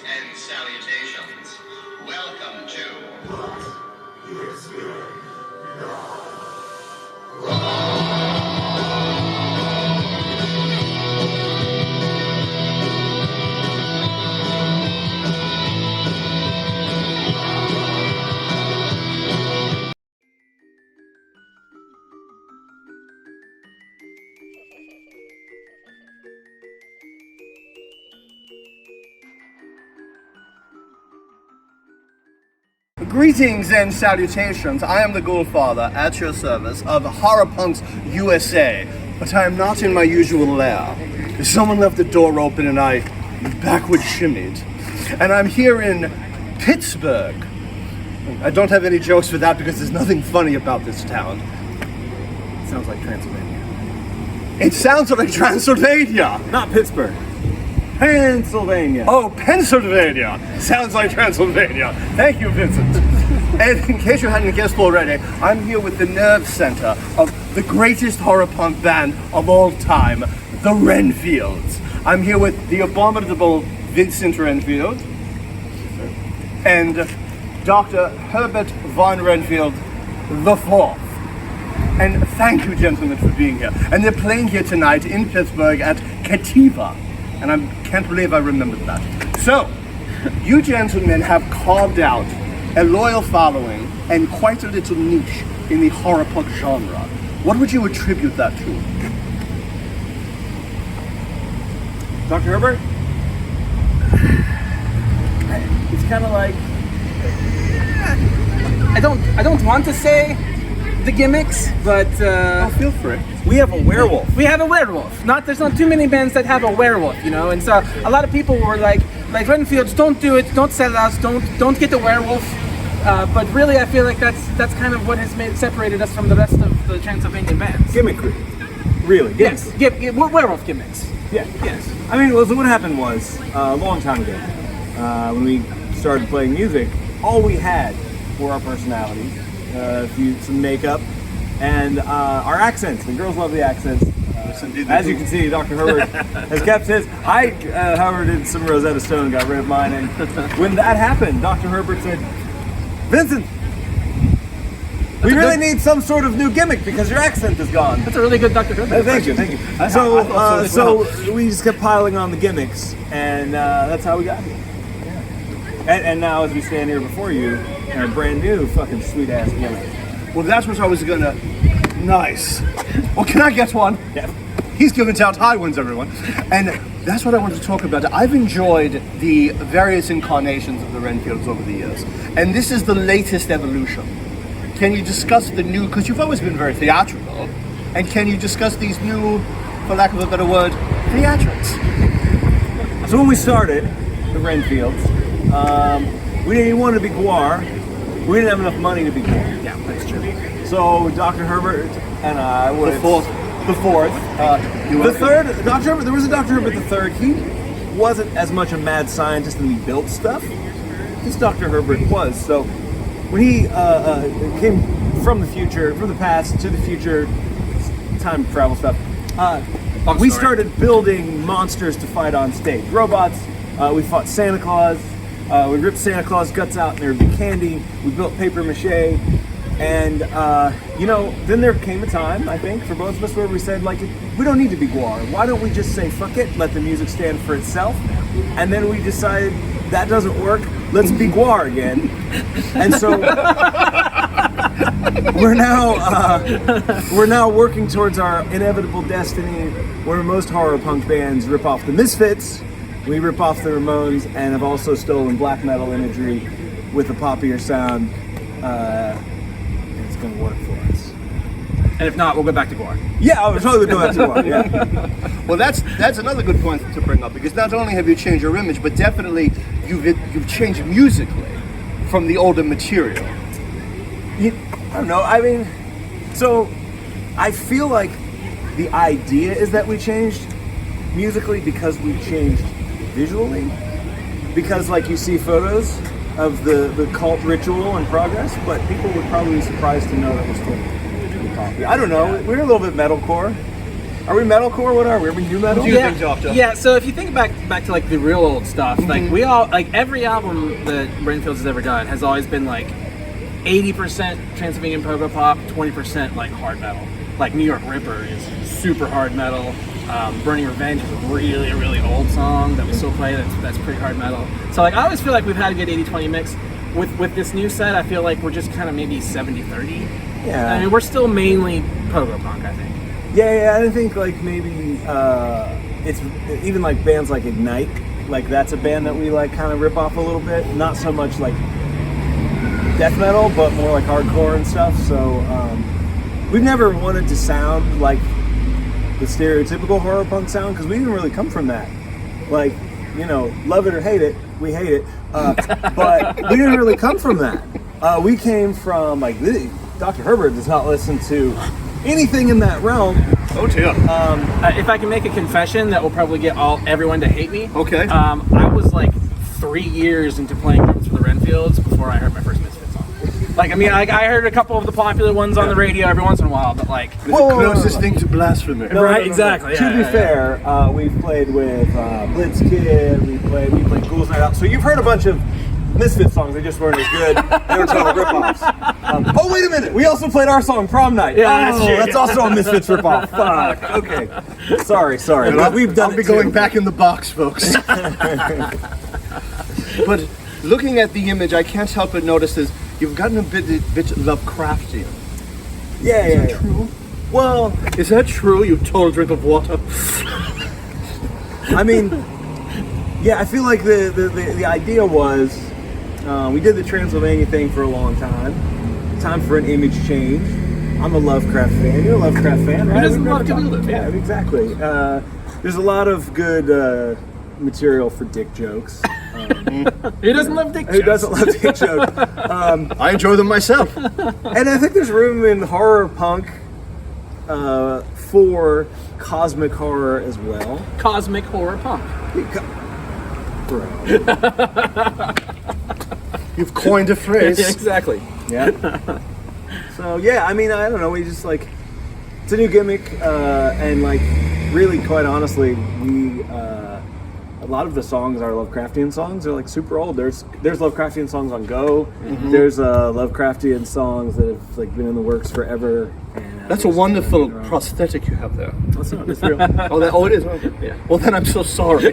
and salutations. Welcome to What is Good Now. Greetings and salutations. I am the Ghoulfather at your service of Horror Punks USA, but I am not in my usual lair. Someone left the door open and I backward shimmied. And I'm here in Pittsburgh. I don't have any jokes for that because there's nothing funny about this town. It sounds like Transylvania. It sounds like Transylvania! Not Pittsburgh. Pennsylvania. Oh, Pennsylvania! Sounds like Transylvania. Thank you, Vincent. And in case you hadn't guessed already, I'm here with the nerve center of the greatest horror punk band of all time, the Renfields. I'm here with the abominable Vincent Renfield and Dr. Herbert von Renfield IV. And thank you, gentlemen, for being here. And they're playing here tonight in Pittsburgh at Kativa. And I can't believe I remembered that. So, you gentlemen have carved out a loyal following and quite a little niche in the horror punk genre. What would you attribute that to? Dr. Herbert? It's kind of like... I don't want to say the gimmicks, but Feel free. We have a werewolf. we have a werewolf. There's not too many bands that have a werewolf, you know. And so a lot of people were like Renfields, don't do it, don't sell us, don't get the werewolf. But really, I feel like that's kind of what has separated us from the rest of the Transylvanian bands. Gimmick crew. Really? Yes, werewolf gimmicks. Yeah. Yes. I mean, well, so what happened was, a long time ago, when we started playing music, all we had were our personalities, some makeup, and our accents. The girls love the accents. As you can see, Dr. Herbert has kept his. I, however, did some Rosetta Stone and got rid of mine, and when that happened, Dr. Herbert said, Vincent, we really need some sort of new gimmick because your accent is gone. That's a really good Dr. Herbert. Thank you. So we just kept piling on the gimmicks, and that's how we got here. Yeah. And now, as we stand here before you, in our brand new fucking sweet ass gimmick. Well, that's what I was gonna... Nice. Well, can I get one? Yeah. He's giving out high ones, everyone. And that's what I wanted to talk about. I've enjoyed the various incarnations of the Renfields over the years. And this is the latest evolution. Can you discuss the new, because you've always been very theatrical, and can you discuss these new, for lack of a better word, theatrics? So when we started, the Renfields, we didn't want to be Guar. We didn't have enough money to be Guar. Yeah, that's true. So Dr. Herbert and I were... The fourth. The third, Dr. Herbert, there was a Dr. Herbert the third. He wasn't as much a mad scientist and he built stuff. This Dr. Herbert was. So when he came from the future, from the past to the future, time travel stuff, we started building monsters to fight on stage. Robots, we fought Santa Claus, we ripped Santa Claus guts out and there would be candy, we built paper mache, and then there came a time, I think, for both of us where we said, like, we don't need to be Guar. Why don't we just say, fuck it, let the music stand for itself? And then we decided that doesn't work, let's be Guar again. And so we're now working towards our inevitable destiny where most horror punk bands rip off the Misfits, we rip off the Ramones, and have also stolen black metal imagery with a poppier sound. It's going to work for us. And if not, we'll go back to Guar. Yeah, I was totally going to go back to Guar, yeah. Well, that's another good point to bring up, because not only have you changed your image, but definitely you've changed musically from the older material. I don't know, I mean, so I feel like the idea is that we changed musically because we changed visually. Because, like, you see photos of the cult ritual in progress, but people would probably be surprised to know that we're still pretty poppy. I don't know, we're a little bit metalcore. Are we metalcore? What are we? Are we new metal? What do you think, Doctor? Yeah, so if you think back to like the real old stuff, like we all, like every album that Renfields has ever done has always been like 80% Transylvanian pogo pop, 20% like hard metal. Like New York Ripper is super hard metal. Burning Revenge is a really, really old song that we still play. That's pretty hard metal. So like I always feel like we've had a good 80-20 mix. With this new set, I feel like we're just kind of maybe 70-30. Yeah. I mean, we're still mainly pogo punk, I think. Yeah, I think like maybe it's even like bands like Ignite, like that's a band that we like kind of rip off a little bit. Not so much like death metal, but more like hardcore and stuff. So we've never wanted to sound like the stereotypical horror punk sound because we didn't really come from that. Like, you know, love it or hate it, we hate it, but we didn't really come from that. We came from like Dr. Herbert does not listen to anything in that realm. Oh dear. If I can make a confession that will probably get everyone to hate me. Okay. I was like 3 years into playing drums for the Renfields before I heard my first Misfits song. Like, I mean, I heard a couple of the popular ones on the radio every once in a while, but like... The closest thing to blasphemy. Right, exactly. To be fair, we've played with Blitzkid, we played Ghouls Night Out, so you've heard a bunch of Misfits songs, they just weren't as good. They were total rip-offs. Oh, wait a minute! We also played our song, Prom Night. Yeah, that's true. That's also a Misfits rip-off. Fuck. Okay. Sorry. But we've done I'll be going back in the box, folks. But looking at the image, I can't help but notice is you've gotten a bit Lovecraftian. Yeah. Is that true? Well, is that true, you total drink of water? I mean, yeah, I feel like the idea was we did the Transylvania thing for a long time. Time for an image change. I'm a Lovecraft fan. You're a Lovecraft fan, right? Who doesn't love Cthulhu? Yeah, exactly. There's a lot of good material for dick jokes. Who doesn't love dick jokes? Who doesn't love dick jokes? I enjoy them myself. And I think there's room in horror punk for cosmic horror as well. Cosmic horror punk. Bro. You've coined a phrase. Yeah, exactly. Yeah. So yeah, I mean, I don't know. We just like it's a new gimmick, and like really, quite honestly, we a lot of the songs are Lovecraftian songs. They're like super old. There's Lovecraftian songs on Go. Mm-hmm. There's Lovecraftian songs that have like been in the works forever. And, That's a wonderful prosthetic you have there. That's not it's real. Oh, it is. Okay. Yeah. Well, then I'm so sorry.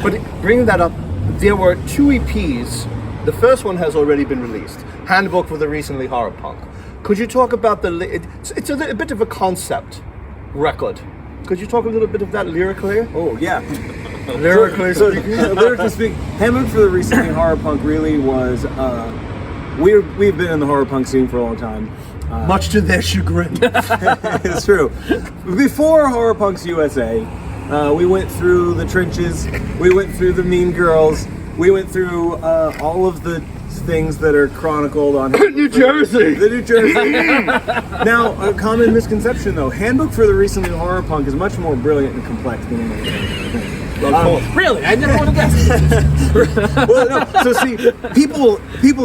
But bringing that up, there were 2 EPs. The first one has already been released. Handbook for the Recently Horror Punk. Could you talk about it's a bit of a concept record. Could you talk a little bit of that lyrically? Oh yeah. Lyrically speaking, Handbook for the Recently Horror Punk really was. We've been in the horror punk scene for a long time. Much to their chagrin. It's true. Before Horror Punks USA, we went through the trenches. We went through the Mean Girls. We went through all of the things that are chronicled on New Jersey. The New Jersey. Now, a common misconception though, Handbook for the Recently Horror Punk is much more brilliant and complex than anything. Really? I never would have guessed. Well, no. So see, people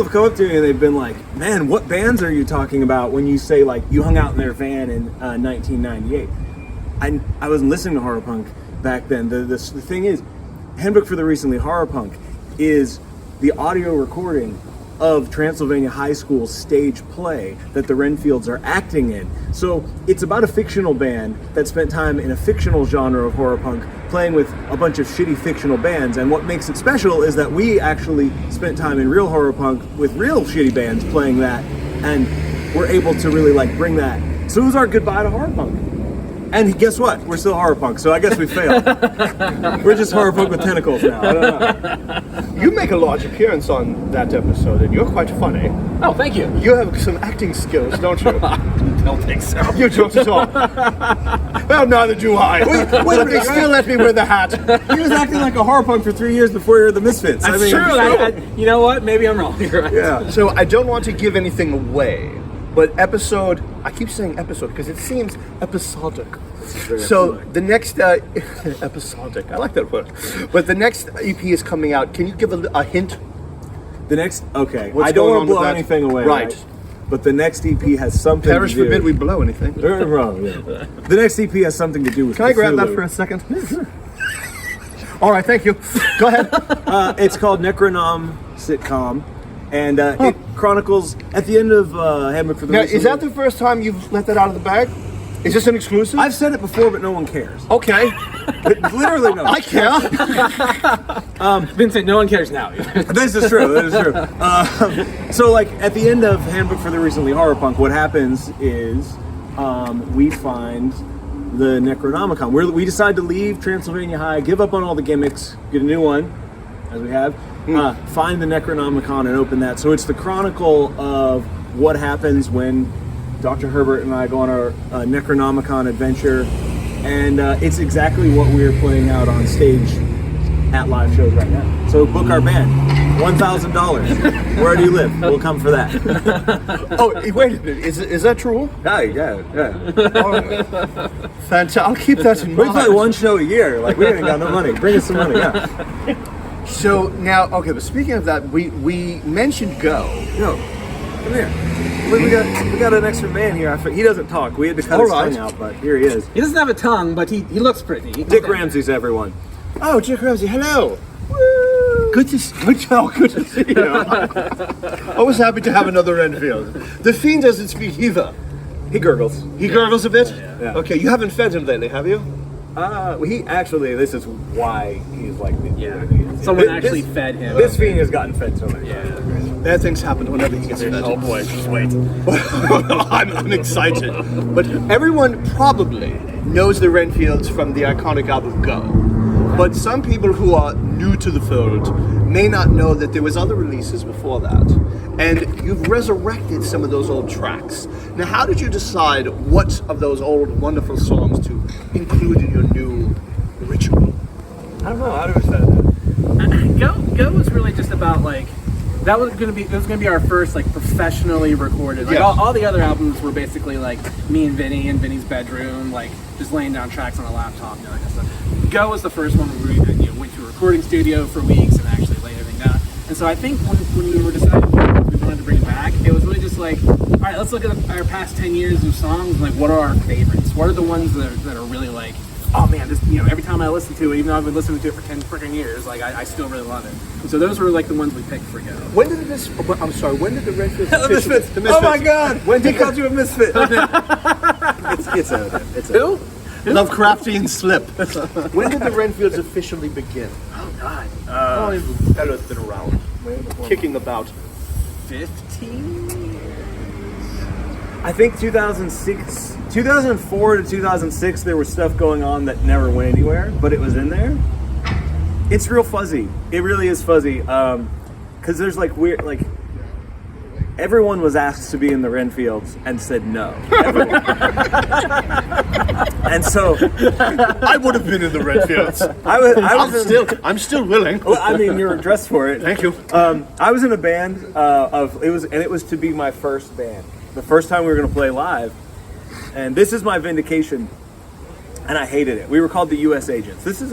have come up to me and they've been like, "Man, what bands are you talking about when you say like you hung out in their van in 1998?" I wasn't listening to horror punk back then. The thing is, Handbook for the Recently Horror Punk is the audio recording of Transylvania High School's stage play that the Renfields are acting in. So it's about a fictional band that spent time in a fictional genre of horror punk playing with a bunch of shitty fictional bands, and what makes it special is that we actually spent time in real horror punk with real shitty bands playing that, and we're able to really like bring that. So it was our goodbye to horror punk. And guess what? We're still horror punk, so I guess we failed. We're just horror punk with tentacles now. I don't know. You make a large appearance on that episode, and you're quite funny. Oh, thank you. You have some acting skills, don't you? Don't think so. You don't at all. Well, neither do I. But they still let me wear the hat. He was acting like a horror punk for 3 years before he heard the Misfits. That's true. You know what? Maybe I'm wrong. You're right. Yeah. So I don't want to give anything away, but I keep saying episode because it seems episodic. So the next episodic, I like that word. But the next EP is coming out. Can you give a hint? The next, okay. What's I don't going want on to blow with that? anything away. Right. but the next EP has something Perish to do. forbid we blow anything. Wrong, yeah. The next EP has something to do with Can I grab that Cthulhu. for a second? All right, thank you. Go ahead. It's called Necronom Sitcom, and it chronicles at the end of Handbook for the Now, Recently- is that the first time you've let that out of the bag? Is this an exclusive? I've said it before, but no one cares. Okay. Literally no one. I care. Vincent, no one cares now. This is true. That is true. So, like at the end of Handbook for the Recently Horror Punk, what happens is we find the Necronomicon. We decide to leave Transylvania High, give up on all the gimmicks, get a new one, as we have. Find the Necronomicon and open that. So it's the chronicle of what happens when Dr. Herbert and I go on our Necronomicon adventure, and it's exactly what we're playing out on stage at live shows right now. So book our band, $1,000. Where do you live? We'll come for that. Oh, wait a minute. Is that true? Yeah. Fantastic. I'll keep that in We mind. play one show a year. Like we ain't got no money. Bring us some money. Yeah. So now, okay, but speaking of that, we mentioned Go. Yo, come here. We got an extra man here. He doesn't talk. We had to cut his All right. tongue out, but here he is. He doesn't have a tongue, but he looks pretty. Dick Ramsey's everyone. Oh, Dick Ramsey, hello. Good to see you. Always happy to have another Renfield. The Fiend doesn't speak either. He gurgles. He gurgles a bit? Yeah. Okay, you haven't fed him lately, have you? He actually, this is why he's like this. Yeah. Someone actually fed him. This fiend has gotten fed so many times. Bad things happen whenever he gets fed. Oh boy, just wait. I'm excited. But everyone probably knows the Renfields from the iconic album Go. But some people who are new to the fold may not know that there was other releases before that. And you've resurrected some of those old tracks. Now, how did you decide what of those old wonderful songs to include in your new ritual? I don't know. How do we say that? Go was really just about like that was gonna be our first like professionally recorded. Like Yes. all the other albums were basically like me and Vinny in Vinny's bedroom, like just laying down tracks on a laptop, that kind of stuff. Go was the first one where we went to a recording studio for weeks and actually laid everything down. And so I think when we were deciding we wanted to bring it back, it was really just like, all right, let's look at our past 10 years of songs. Like, what are our favorites? What are the ones that are really like, oh man, this, every time I listen to it, even though I've been listening to it for 10 freaking years, like I still really love it. And so those were like the ones we picked for Go. When did this? I'm sorry. When did the Renfields? The Misfits. The Misfits. Oh my God! When he called you a misfit? It's Who? Lovecraftian slip. When did the Renfields officially begin? Oh God. That has been around, kicking about. 15? I think 2006, 2004 to 2006, there was stuff going on that never went anywhere, but it was in there. It's real fuzzy. It really is fuzzy. Because there's like weird, like everyone was asked to be in the Renfields and said no. Everyone. And so I would have been in the Renfields. I'm still willing. Well, I mean, you're dressed for it. Thank you. I was in a band it was to be my first band. The first time we were going to play live, and this is my vindication. And I hated it. We were called the U.S. Agents. This is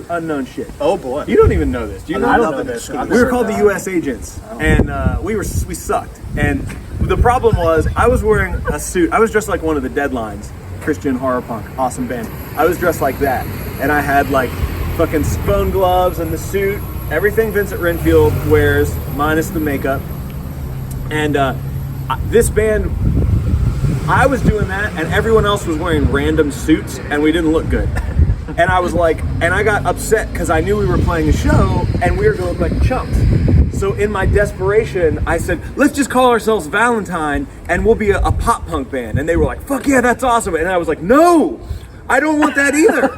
unknown shit. Oh boy. You don't even know this. Do you know? I don't know this. We were called the U.S. Agents, and we sucked. And the problem was, I was wearing a suit. I was dressed like one of the Deadlines, Christian horror punk, awesome band. I was dressed like that, and I had like fucking bone gloves and the suit, everything Vincent Renfield wears, minus the makeup. And this band, I was doing that, and everyone else was wearing random suits, and we didn't look good. And I was like, and I got upset because I knew we were playing a show, and we were going to look like chumps. So in my desperation, I said, let's just call ourselves Valentine, and we'll be a pop punk band. And they were like, fuck yeah, that's awesome. And I was like, no, I don't want that either.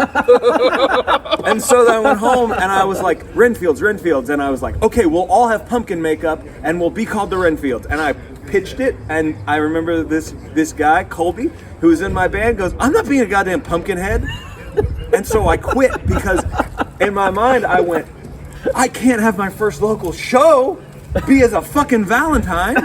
And so then I went home, and I was like, Renfields. And I was like, okay, we'll all have pumpkin makeup, and we'll be called the Renfields. And I pitched it, and I remember this guy, Colby, who was in my band, goes, I'm not being a goddamn pumpkin head. And so I quit, because in my mind I went, I can't have my first local show be as a fucking Valentine.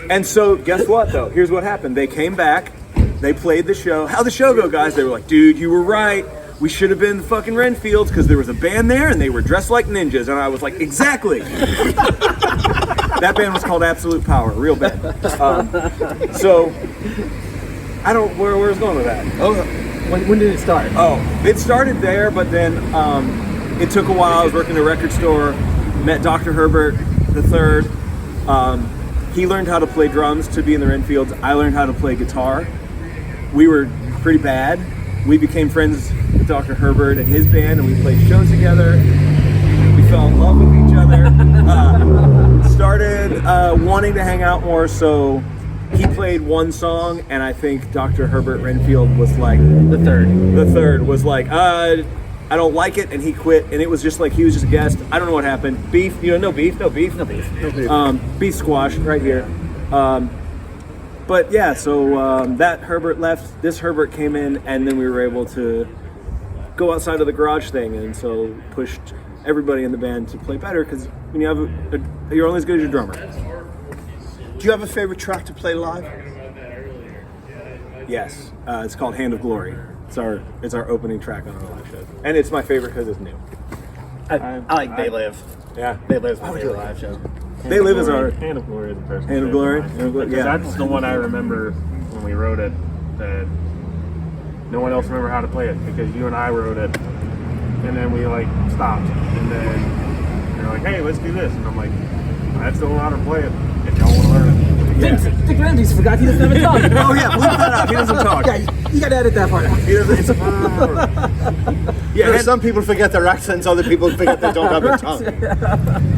And so guess what though? Here's what happened. They came back, they played the show. How'd the show go, guys? They were like, dude, you were right. We should have been the fucking Renfields because there was a band there and they were dressed like ninjas. And I was like, exactly. That band was called Absolute Power, real band. So I don't where I was going with that. Oh, when did it start? Oh, it started there, but then it took a while. I was working at a record store, met Dr. Herbert III. He learned how to play drums to be in the Renfields. I learned how to play guitar. We were pretty bad. We became friends with Dr. Herbert and his band, and we played shows together. We fell in love with each other. Started wanting to hang out more, so he played one song, and I think Dr. Herbert Renfield was like... The third was like, I don't like it, and he quit, and it was just like he was just a guest. I don't know what happened. Beef, no beef. Beef squash right here. But yeah, so that Herbert left, this Herbert came in, and then we were able to go outside of the garage thing, and so pushed everybody in the band to play better, because when you have you're only as good as your drummer. Do you have a favorite track to play live? Yes, it's called Hand of Glory. It's our opening track on our live show, and it's my favorite because it's new. I like They Live. Yeah, They Live's my favorite live show. They Live is our Hand of Glory is the first. Hand of Glory. Because Yeah, that's the one I remember when we wrote it. That no one else remembered how to play it because you and I wrote it, and then we like stopped, and then you're like, "Hey, let's do this," and I'm like, "I still know how to play it. If y'all want to learn it." Dick Ramsey's forgot he doesn't have a tongue. Oh yeah, bleep that out. He doesn't talk. Yeah, you gotta edit that part out. He doesn't. Yeah, some people forget their accents, other people forget they don't have a tongue.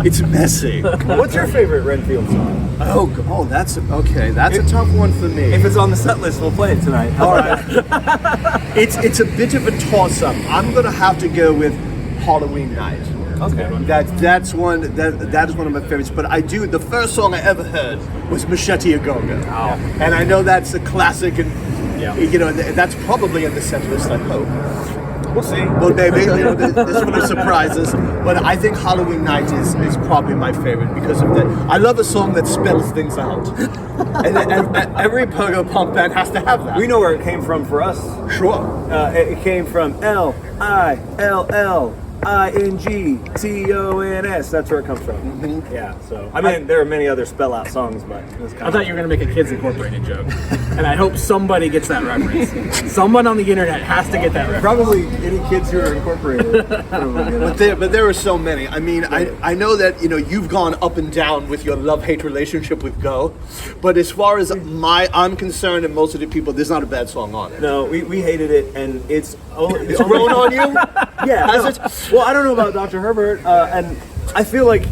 It's messy. What's your favorite Renfield song? Oh, that's okay. That's a tough one for me. If it's on the set list, we'll play it tonight. All right. It's a bit of a toss-up. I'm gonna have to go with Halloween Night. Okay. That's one that is one of my favorites. But the first song I ever heard was Machete A Go-Go. Oh. And I know that's a classic, and that's probably in the set list, I hope. We'll see. Well, maybe this one of surprises, but I think Halloween Night is probably my favorite because of that. I love a song that spells things out, and every pogo punk band has to have that. We know where it came from for us. Sure. It came from LILLINGTONS. That's where it comes from. Mm-hmm. Yeah. So I mean, there are many other spell out songs, but I thought you were gonna make a Kids Incorporated joke, and I hope somebody gets that reference. Someone on the internet has to get that reference. probably any kids who are incorporated. But there are so many. I mean, I know that you've gone up and down with your love-hate relationship with Go, but as far as I'm concerned, and most of the people, there's not a bad song on it. No, we hated it, and it's grown on you. Yeah. Has it? Well, I don't know about Dr. Herbert, and I feel like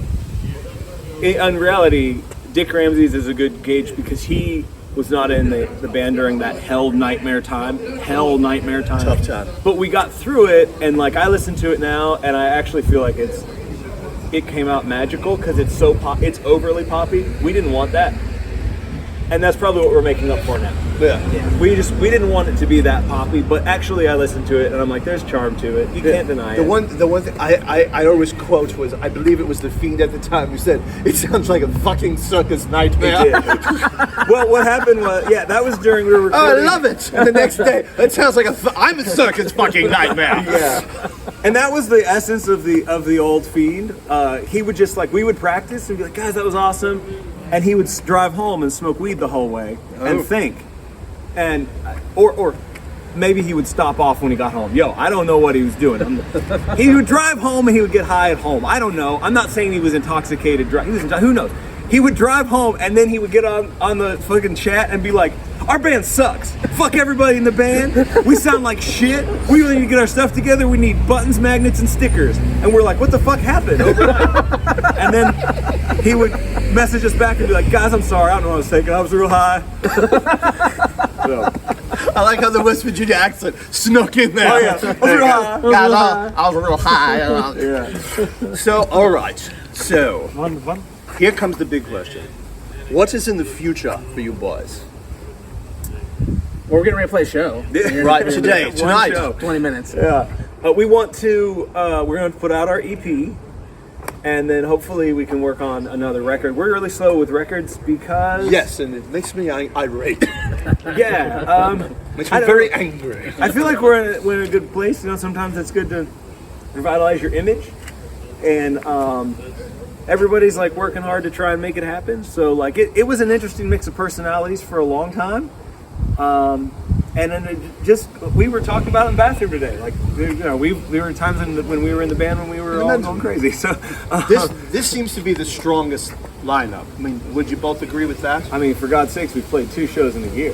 in reality, Dick Ramsey's is a good gauge because he was not in the band during that hell nightmare time. Tough time. But we got through it, and like I listen to it now, and I actually feel like it came out magical because it's it's overly poppy. We didn't want that, and that's probably what we're making up for now. Yeah. We didn't want it to be that poppy, but actually I listened to it and I'm like, there's charm to it. You can't deny it. The one thing I always quote was, I believe it was The Fiend at the time, who said, "It sounds like a fucking circus nightmare." It did. Well, what happened was, that was during we were recording. Oh, I love it. And the next day, it sounds like I'm a circus fucking nightmare. Yeah. And that was the essence of the old Fiend. He would just we would practice and be like, guys, that was awesome. And he would drive home and smoke weed the whole way and think. And or maybe he would stop off when he got home. I don't know what he was doing. He would drive home and he would get high at home. I don't know. I'm not saying he was intoxicated. Who knows? He would drive home and then he would get on the fucking chat and be like, "Our band sucks. Fuck everybody in the band. We sound like shit. We really need to get our stuff together. We need buttons, magnets, and stickers." And we're like, "What the fuck happened overnight?" And then he would message us back and be like, "Guys, I'm sorry. I don't know what I was thinking. I was real high." So. I like how the West Virginia accent snuck in there. Oh yeah, I was real high. Guys, I was real high. Yeah. So, all right. So, One. here comes the big question. What is in the future for you boys? Well, we're getting ready to play a show. Right, tonight. show. 20 minutes. Yeah. We want to. We're going to put out our EP, and then hopefully we can work on another record. We're really slow with records because. Yes, and it makes me irate. Yeah. Makes me very angry. I feel like we're in a good place. Sometimes it's good to revitalize your image, and everybody's like working hard to try and make it happen. So like it was an interesting mix of personalities for a long time. And then we were talking about it in the bathroom today. Like, you know, we were times when we were in the band when we were all going crazy. So this seems to be the strongest lineup. I mean, would you both agree with that? I mean, for God's sakes, we've played 2 shows in a year.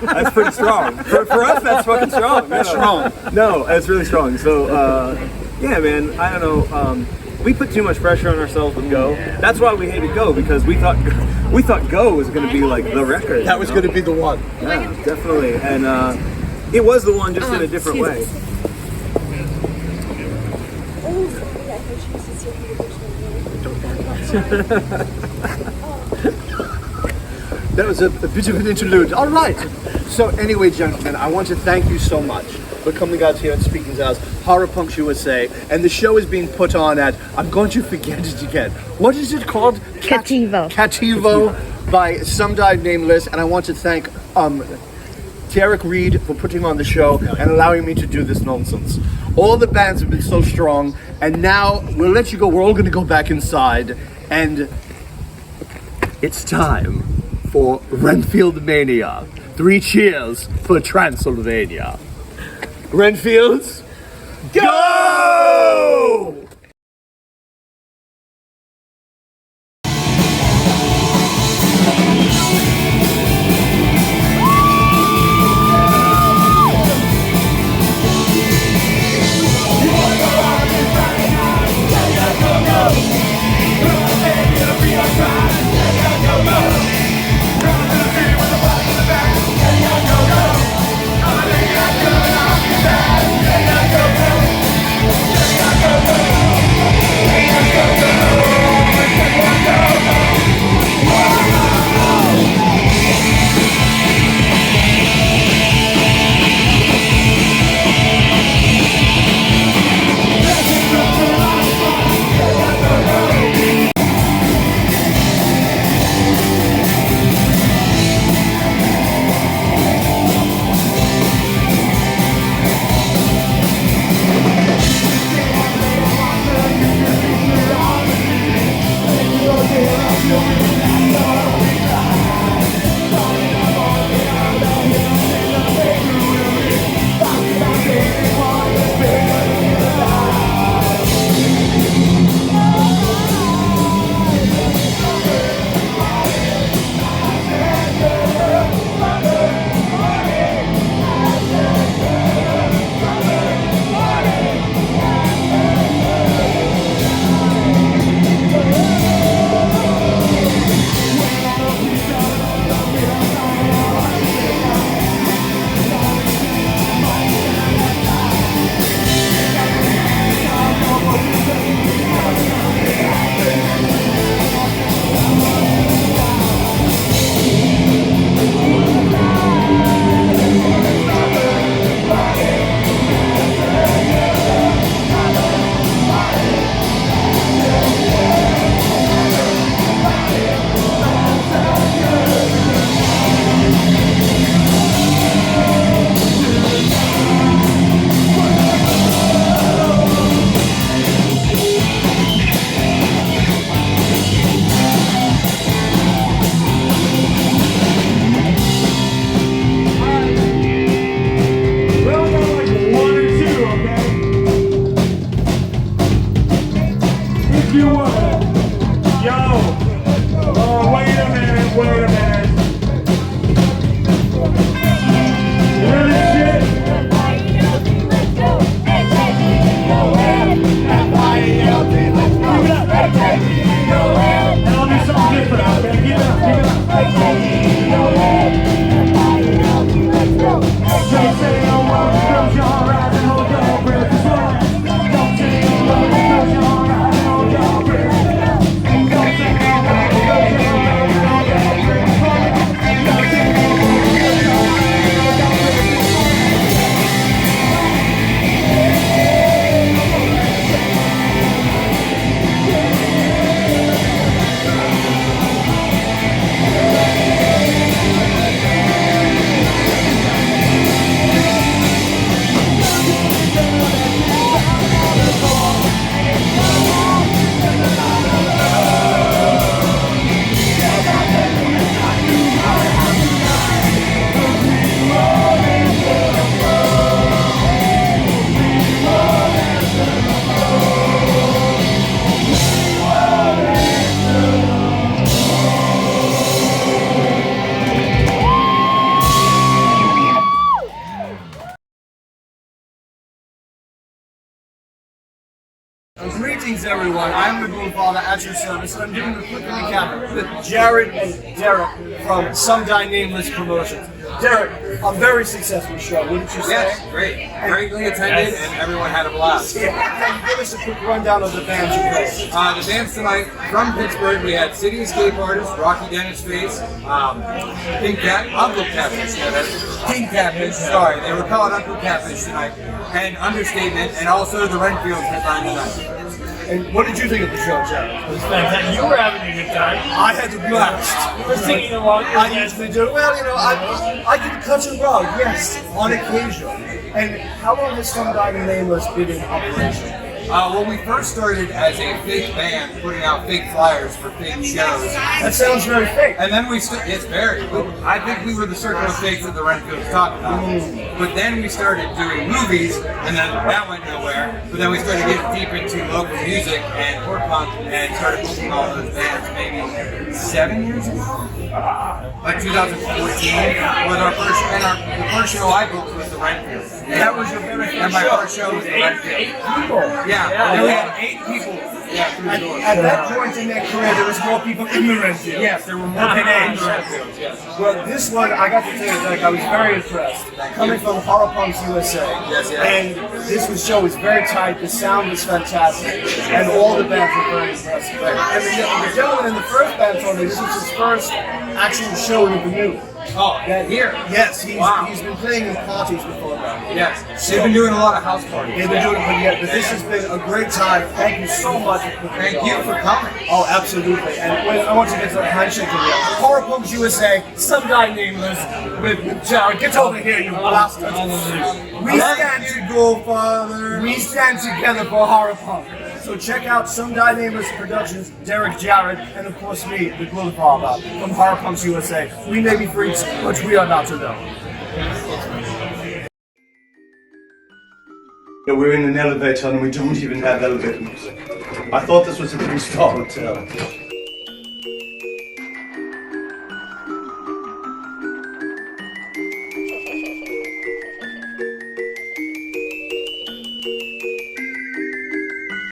That's pretty strong. For us, that's fucking strong. That's strong. No, that's really strong. So, yeah, man, I don't know. We put too much pressure on ourselves with Go. That's why we hated Go, because we thought Go was going to be like the record. That was going to be the one. Yeah, definitely. And it was the one, just in a different way. That was a bit of an interlude. All right. So anyway, gentlemen, I want to thank you so much for coming out here and speaking to us, Horror Punks USA, and the show is being put on at, I'm going to forget it again. What is it called? Cativo by some guy Namless, and I want to thank Tarek Reed for putting on the show and allowing me to do this nonsense. All the bands have been so strong, and now we'll let you go. We're all going to go back inside, and it's time for Renfield Mania. 3 cheers for Transylvania. Renfields, go! Greetings, everyone. I'm the Ghoulfather at your service, and I'm doing a quick recap with Jared and Derek from Some Die Nameless Promotions. Derek, a very successful show, wouldn't you say? Yes, great. Greatly attended, and everyone had a blast. Yeah. Can you give us a quick rundown of the bands you played? The bands tonight from Pittsburgh, we had City Escape artist Rocky Dennis Face, Pink Cat, Uncle Catfish, yeah, that's Pink Catfish, sorry, they were called Uncle Catfish tonight, and Understatement, and also the Renfields headline tonight. And what did you think of the show, Jared? It was fantastic. You were having a good time. I had a blast. You were singing along. I usually do. Well, you know, I can cut and rug, yes, on occasion. And how long has Some Die Nameless been in operation? Well, we first started as a fake band, putting out fake flyers for fake shows. That sounds very fake. And then it's very. I think we were the circle of fakes that the Renfields talked about. But then we started doing movies, and then that went nowhere. But then we started getting deep into local music and horror punk, and started booking all those bands maybe 7 years ago. Like 2014 was our first, and the first show I booked was the Renfields. That was your very first And my show. first show was the Renfields. 8 people. Yeah, and we had 8 people. Yeah, through the door. At that point in their career, there was more people in the Renfields. Yes, there were more people in the Renfields. Yes. Well, this one, I got to tell you, like, I was very impressed. Coming from Horror Punks USA. Yes, yes. And this show was very tight, the sound was fantastic, and all the bands were very impressive. And the gentleman in the first band told me this was his first actual show in the new. Oh, here. Yes, he's Wow. been playing in parties before that. Yes, they've been doing a lot of house parties. They've been doing it, but this has been a great time. Thank you so much. Thank you for coming. Oh, absolutely. And I want to get to the handshake with you. Horror Punks USA, Some Die Nameless, with Jared. Get over here, you bastard. We stand Ghoulfather. We stand together for Horror Punk. So check out Some Die Nameless Productions, Derek, Jared, and of course me, the Ghoulfather, from Horror Punks USA. We may be freaks, but we are not to know. Yeah, we're in an elevator and we don't even have elevator music. I thought this was a 3-star hotel.